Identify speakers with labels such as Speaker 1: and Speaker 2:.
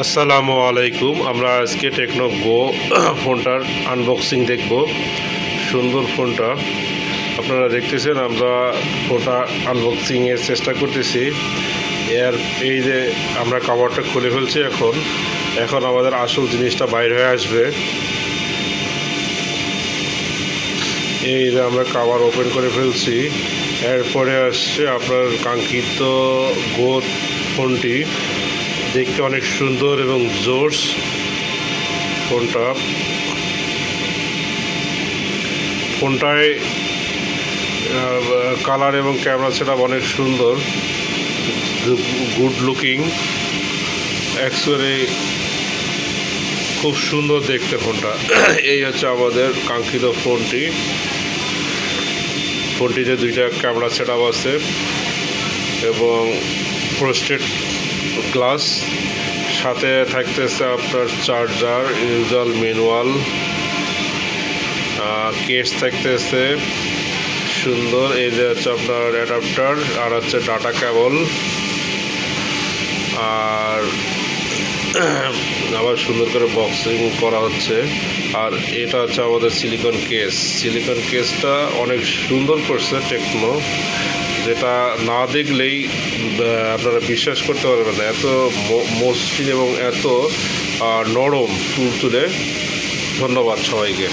Speaker 1: আসসালামু আলাইকুম। আমরা আজকে টেকনো গো ফোনটার আনবক্সিং দেখব। সুন্দর ফোনটা আপনারা দেখতেছেন। আমরা ফোনটা আনবক্সিংয়ের চেষ্টা করতেছি। এই যে আমরা কভারটা খুলে ফেলছি। এখন আমাদের আসল জিনিসটা বাইর হয়ে আসবে। এই যে আমরা কভার ওপেন করে ফেলছি। এরপরে আসছে আপনার কাঙ্ক্ষিত গো ফোনটি। দেখতে অনেক সুন্দর এবং জোস ফোনটায় কালার এবং ক্যামেরা সেটআপ অনেক সুন্দর, গুড লুকিং। অ্যাকচুয়ালি খুব সুন্দর দেখতে ফোনটা। এই হচ্ছে আমাদের কাঙ্ক্ষিত ফোনটিতে দুইটা ক্যামেরা সেটআপ আছে এবং ফ্রস্টেড গ্লাস, সাথে থাকতেছে আপনার চার্জার, ইউজার ম্যানুয়াল, কেস থাকতেছে সুন্দর। এই যে হচ্ছে আপনার অ্যাডাপ্টার, আর হচ্ছে ডাটা কেবল, আর আবার সুন্দর করে বক্সিং করা হচ্ছে। আর এটা হচ্ছে আমাদের সিলিকন কেসটা অনেক সুন্দর করছে টেকনো, যেটা না দেখলেই আপনারা বিশ্বাস করতে পারবেন না। এত মসৃণ এবং এত নরম তুলতুলে। ধন্যবাদ সবাইকে।